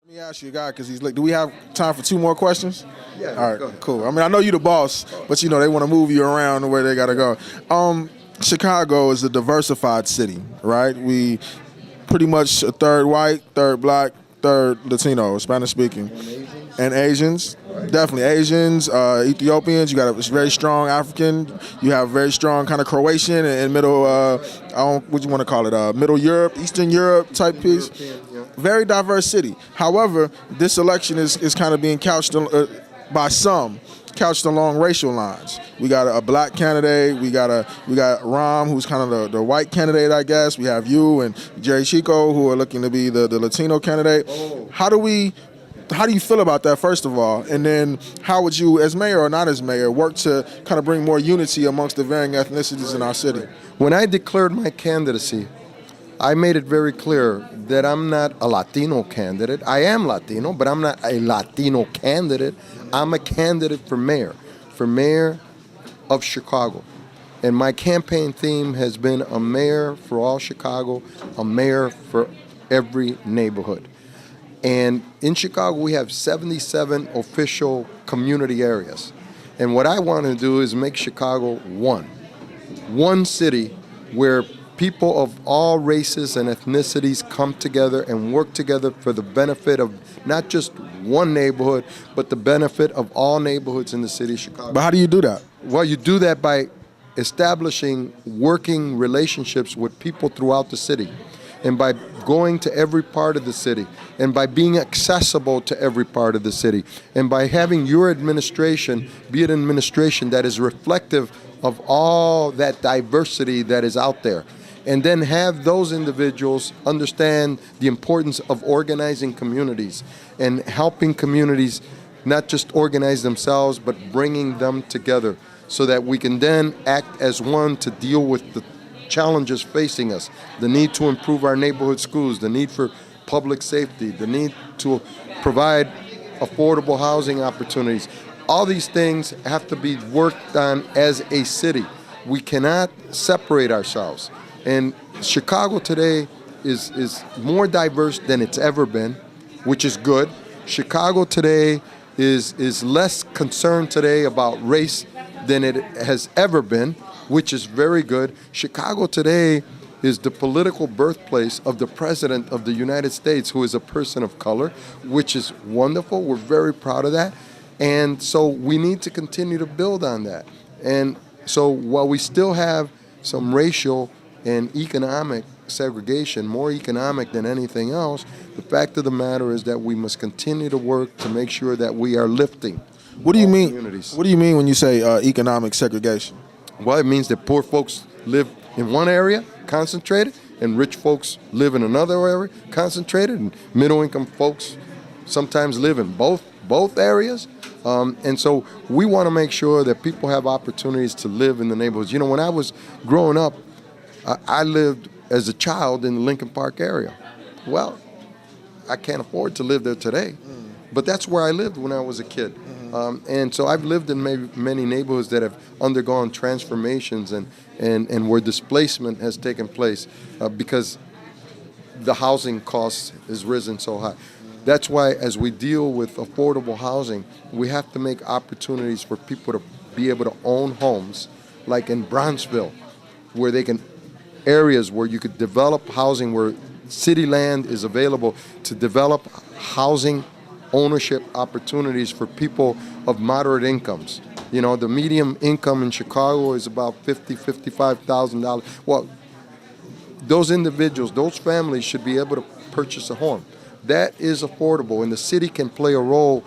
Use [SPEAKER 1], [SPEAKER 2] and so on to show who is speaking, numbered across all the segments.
[SPEAKER 1] Let me ask you a guy because he's like, do we have time for two more questions?
[SPEAKER 2] Yeah.
[SPEAKER 1] All right,
[SPEAKER 2] go ahead.
[SPEAKER 1] cool. I mean, I know you're the boss, but you know they want to move you around the way they gotta go. Chicago is a diversified city, right? We pretty much a third white, third black, third Latino, Spanish speaking, and Asians. Definitely Asians, Ethiopians. You got a very strong African. You have very strong kind of Croatian and middle. What you want to call it? Middle Europe, Eastern Europe type piece. Very diverse city. However, this election is kind of being couched by some, couched along racial lines. We got a black candidate. We got Ram, who's kind of the white candidate, I guess. We have you and Jerry Chico, who are looking to be the Latino candidate. How do you feel about that, first of all? And then how would you, as mayor or not as mayor, work to kind of bring more unity amongst the varying ethnicities in our city?
[SPEAKER 2] When I declared my candidacy, I made it very clear that I'm not a Latino candidate. I am Latino, but I'm not a Latino candidate. I'm a candidate for mayor of Chicago. And my campaign theme has been a mayor for all Chicago, a mayor for every neighborhood. And in Chicago, we have 77 official community areas. And what I want to do is make Chicago one city where people of all races and ethnicities come together and work together for the benefit of not just one neighborhood, but the benefit of all neighborhoods in the city of Chicago.
[SPEAKER 1] But how do you do that?
[SPEAKER 2] Well, you do that by establishing working relationships with people throughout the city, and by going to every part of the city, and by being accessible to every part of the city, and by having your administration be an administration that is reflective of all that diversity that is out there. And then have those individuals understand the importance of organizing communities and helping communities not just organize themselves, but bringing them together so that we can then act as one to deal with the challenges facing us, the need to improve our neighborhood schools, the need for public safety, the need to provide affordable housing opportunities. All these things have to be worked on as a city. We cannot separate ourselves. And Chicago today is more diverse than it's ever been, which is good. Chicago today is less concerned today about race than it has ever been, which is very good. Chicago today is the political birthplace of the President of the United States, who is a person of color, which is wonderful. We're very proud of that. And so we need to continue to build on that. And so while we still have some racial and economic segregation, more economic than anything else, the fact of the matter is that we must continue to work to make sure that we are lifting.
[SPEAKER 1] What do you mean?
[SPEAKER 2] Communities.
[SPEAKER 1] What do you mean when you say economic segregation?
[SPEAKER 2] Well, it means that poor folks live in one area, concentrated, and rich folks live in another area, concentrated, and middle-income folks sometimes live in both areas. And so we want to make sure that people have opportunities to live in the neighborhoods. You know, when I was growing up, I lived as a child in the Lincoln Park area. Well, I can't afford to live there today, but that's where I lived when I was a kid. And so I've lived in many neighborhoods that have undergone transformations and where displacement has taken place because the housing cost has risen so high. That's why as we deal with affordable housing, we have to make opportunities for people to be able to own homes, like in Bronxville, where they can, areas where you could develop housing, where city land is available to develop housing ownership opportunities for people of moderate incomes. You know, the median income in Chicago is about $50,000-$55,000. Well, those individuals, those families should be able to purchase a home. That is affordable, and the city can play a role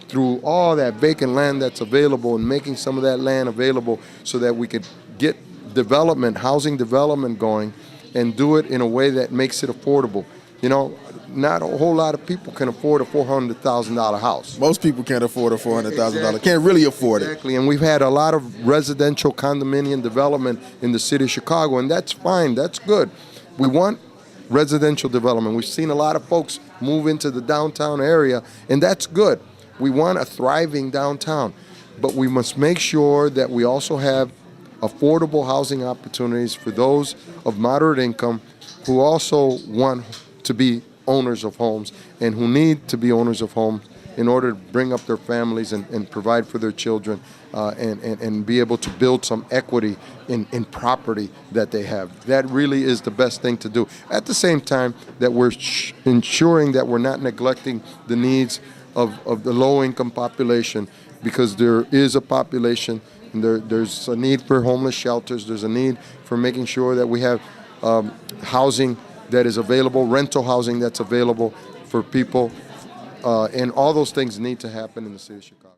[SPEAKER 2] through all that vacant land that's available and making some of that land available so that we could get development, housing development going, and do it in a way that makes it affordable. You know, not a whole lot of people can afford a $400,000 house.
[SPEAKER 1] Most people can't afford a $400,000. Can't really afford it.
[SPEAKER 2] Exactly, and we've had a lot of residential condominium development in the city of Chicago, and that's fine, that's good. We want residential development. We've seen a lot of folks move into the downtown area, and that's good. We want a thriving downtown, but we must make sure that we also have affordable housing opportunities for those of moderate income who also want to be owners of homes and who need to be owners of homes in order to bring up their families and provide for their children and be able to build some equity in property that they have. That really is the best thing to do. At the same time that we're ensuring that we're not neglecting the needs of the low-income population, because there is a population and there's a need for homeless shelters. There's a need for making sure that we have housing that is available, rental housing that's available for people, and all those things need to happen in the city of Chicago.